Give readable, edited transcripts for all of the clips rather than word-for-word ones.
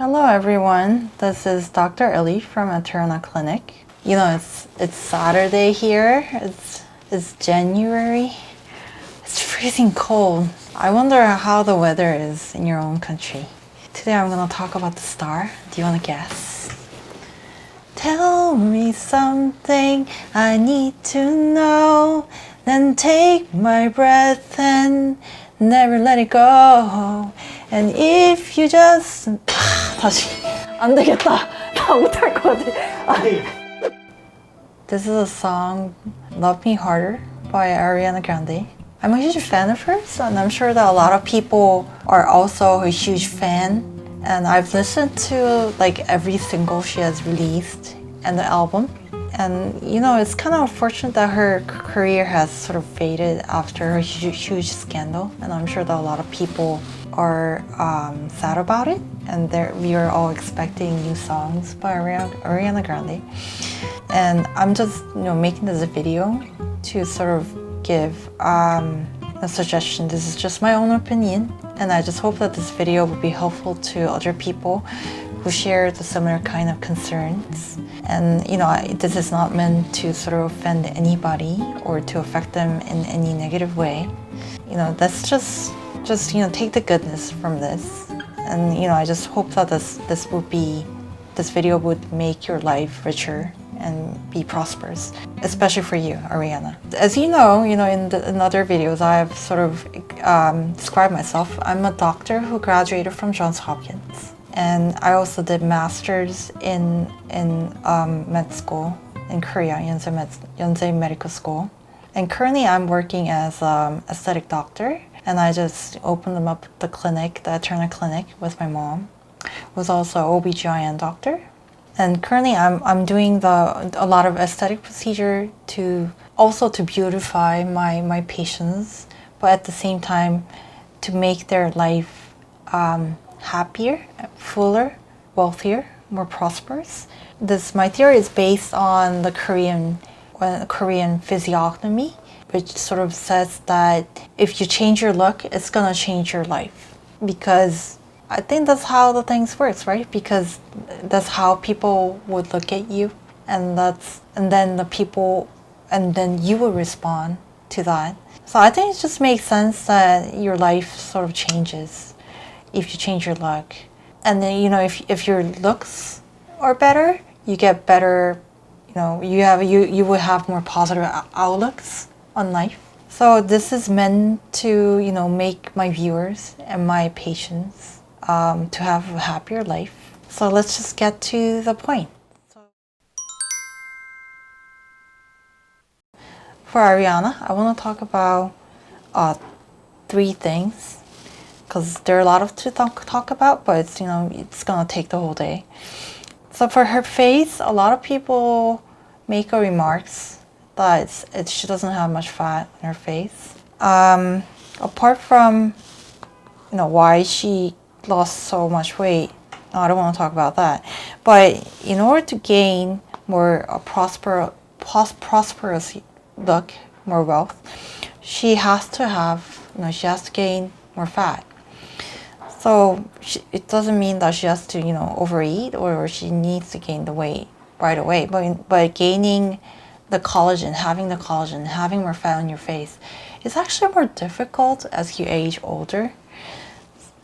Hello everyone, this is Dr. Ellie from Eternaclinic. You know, it's Saturday here, it's January, it's freezing cold. I wonder how the weather is in your own country. Today I'm gonna talk about the star. Do you wanna guess? Tell me something I need to know, then take my breath and never let it go. And if you just... 다시 안 되겠다. 나 못할 것 같아. This is a song, Love Me Harder by Ariana Grande. I'm a huge fan of hers, and I'm sure that a lot of people are also a huge fan. And I've listened to like every single she has released and the album. And you know, it's kind of unfortunate that her career has sort of faded after her huge scandal. And I'm sure that a lot of people are sad about it. And we are all expecting new songs by Ariana Grande. And I'm just, making this video to sort of give a suggestion. This is just my own opinion. And I just hope that this video will be helpful to other people who share the similar kind of concerns. And this is not meant to sort of offend anybody or to affect them in any negative way. Let's just take the goodness from this. And I just hope that this video would make your life richer and be prosperous, especially for you, Ariana. As you know, in other videos, I've sort of described myself. I'm a doctor who graduated from Johns Hopkins. And I also did master's in med school in Korea, Yonsei Medical School. And currently I'm working as an aesthetic doctor. And I just opened up the clinic, the Eternaclinic, with my mom, who's also an OBGYN doctor. And currently I'm doing a lot of aesthetic procedure to beautify my patients, but at the same time to make their life happier, fuller, wealthier, more prosperous. My theory is based on the Korean physiognomy, which sort of says that if you change your look, it's gonna change your life. Because I think that's how the things works, right? Because that's how people would look at you, and then you will respond to that. So I think it just makes sense that your life sort of changes if you change your look. And then if your looks are better, you get better. You will have more positive outlooks on life. So this is meant to make my viewers and my patients to have a happier life. So let's just get to the point. For Ariana, I want to talk about 3 things, because there are a lot to talk about, but it's gonna take the whole day. So for her face, a lot of people make remarks that she doesn't have much fat on her face. Apart from why she lost so much weight, I don't want to talk about that. But in order to gain more prosperous look, more wealth, she has to gain more fat. So it doesn't mean that she has to overeat or she needs to gain the weight right away. But gaining the collagen, having more fat on your face is actually more difficult as you age older.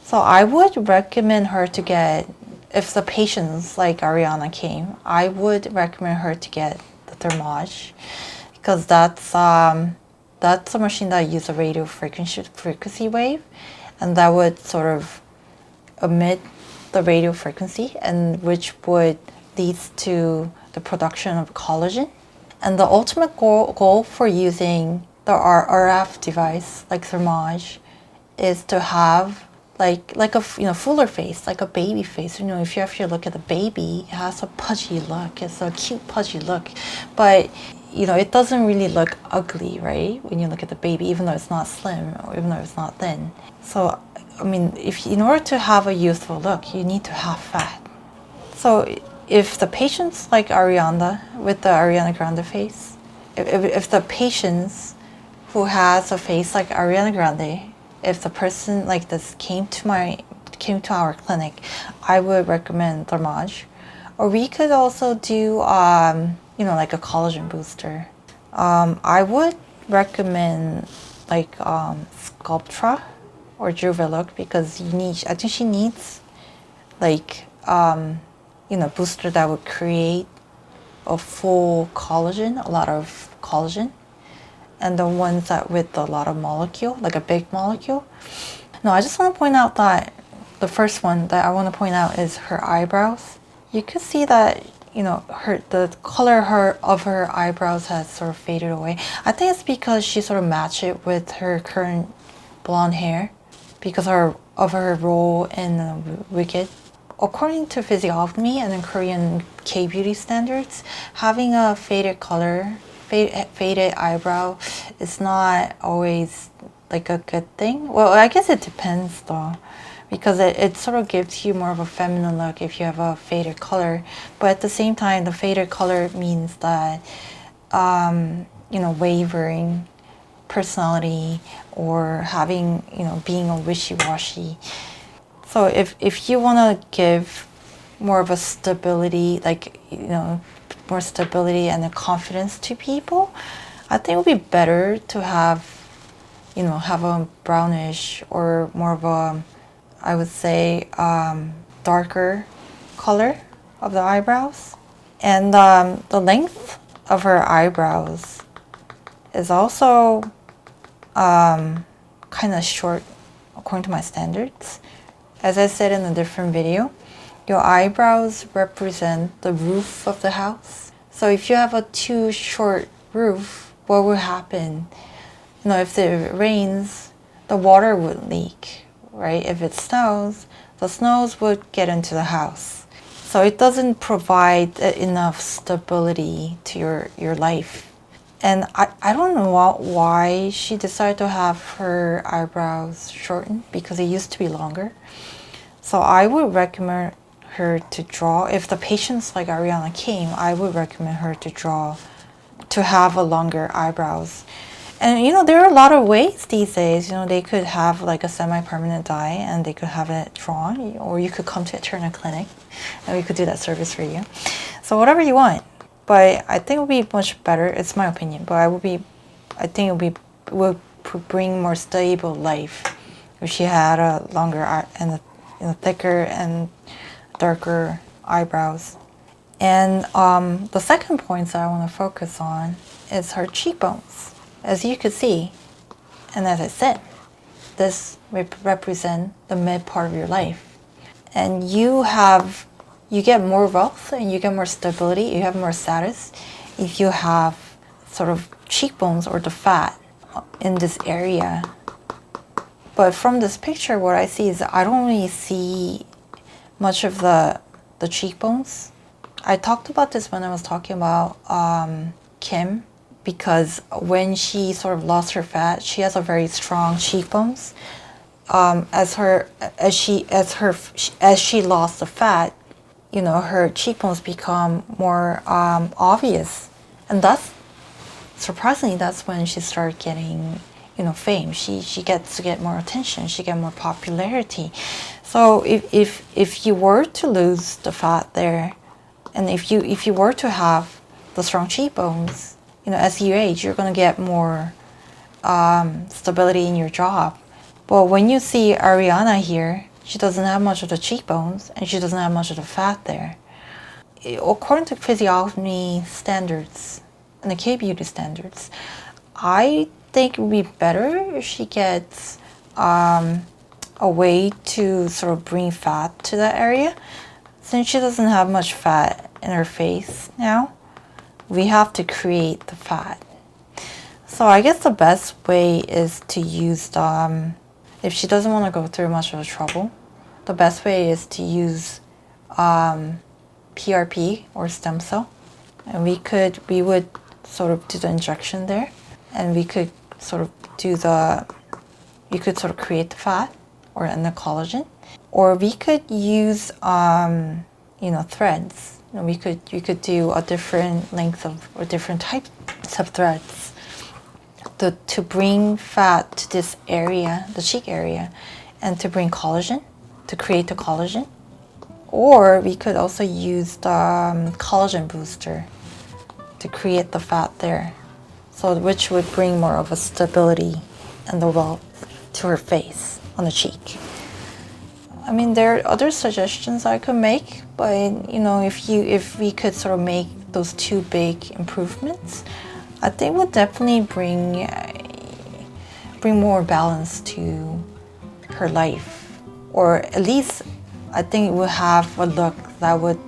So I would recommend her to get, if the patients like Ariana came, I would recommend her to get the Thermage, because that's a machine that uses a radio frequency wave, and that would sort of emit the radio frequency, and which would lead to the production of collagen. And the ultimate goal for using the RF device like Thermage is to have like a fuller face, like a baby face. If you actually look at the baby, it has a pudgy look. It's a cute pudgy look, but it doesn't really look ugly, right? When you look at the baby, even though it's not slim or even though it's not thin. So in order to have a youthful look, you need to have fat. So if the patients like Ariana with the Ariana Grande face, if the patients who has a face like Ariana Grande, if the person like this came to came to our clinic, I would recommend Thermage. Or we could also do, like a collagen booster. I would recommend like Sculptra or Juvelook because I think she needs like, booster that would create a full collagen, a lot of collagen. And the ones that with a lot of molecule, like a big molecule. No, I just want to point out that the first one that I want to point out is her eyebrows. You could see that, the color of her eyebrows has sort of faded away. I think it's because she sort of matched it with her current blonde hair because of her role in Wicked. According to physiognomy and in Korean K-beauty standards, having a faded eyebrow is not always like a good thing. Well, I guess it depends though, because it sort of gives you more of a feminine look if you have a faded color. But at the same time, the faded color means that, wavering personality or having, being a wishy-washy. So if you want to give more of a stability, more stability and a confidence to people, I think it would be better to have a brownish or more of a, I would say, darker color of the eyebrows. And the length of her eyebrows is also kind of short according to my standards. As I said in a different video, your eyebrows represent the roof of the house. So if you have a too short roof, what will happen? If it rains, the water would leak, right? If it snows, the snows would get into the house. So it doesn't provide enough stability to your life. And I don't know why she decided to have her eyebrows shortened because it used to be longer. So I would recommend her to draw. If the patients like Ariana came, I would recommend her to have a longer eyebrows. And there are a lot of ways these days. They could have like a semi-permanent dye and they could have it drawn, or you could come to Eternaclinic and we could do that service for you. So whatever you want. But I think it would be much better. It's my opinion, but I think it would bring more stable life if she had a longer and thicker and darker eyebrows. And the second point that I want to focus on is her cheekbones. As you could see, and as I said, this represent the mid part of your life. And you get more wealth and you get more stability, you have more status if you have sort of cheekbones or the fat in this area. But from this picture, what I see is I don't really see much of the cheekbones. I talked about this when I was talking about Kim, because when she sort of lost her fat, she has a very strong cheekbones. As she lost the fat, her cheekbones become more obvious, and surprisingly, that's when she started getting fame. She gets to get more attention. She get more popularity. So if you were to lose the fat there, and if you were to have the strong cheekbones, as you age, you're going to get more stability in your job. But when you see Ariana here, she doesn't have much of the cheekbones and she doesn't have much of the fat there. According to physiognomy standards and the K-beauty standards, I think it would be better if she gets a way to sort of bring fat to that area. Since she doesn't have much fat in her face now, we have to create the fat. So I guess the best way is to use if she doesn't want to go through much of a trouble, the best way is to use PRP or stem cell. And we would sort of do the injection there, and we could sort of create the fat and the collagen. Or we could use threads. You could do a different length or different types of threads to bring fat to this area, the cheek area, and to bring collagen to create the collagen. Or we could also use the collagen booster to create the fat there, so which would bring more of a stability and the wealth to her face on the cheek. I mean, there are other suggestions I could make, but you know, if we could sort of make those two big improvements, I think would definitely bring more balance to her life, or at least I think it would have a look that would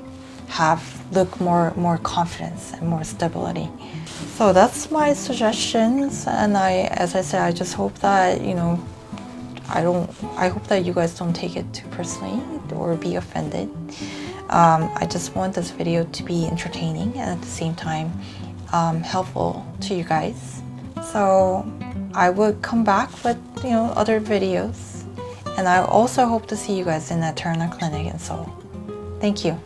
look more confidence and more stability. So that's my suggestions, and as I said, I just hope that, you know, I hope that you guys don't take it too personally or be offended. I just want this video to be entertaining and at the same time helpful to you guys. So I would come back with, you know, other videos, and I also hope to see you guys in Eternaclinic in Seoul. Thank you.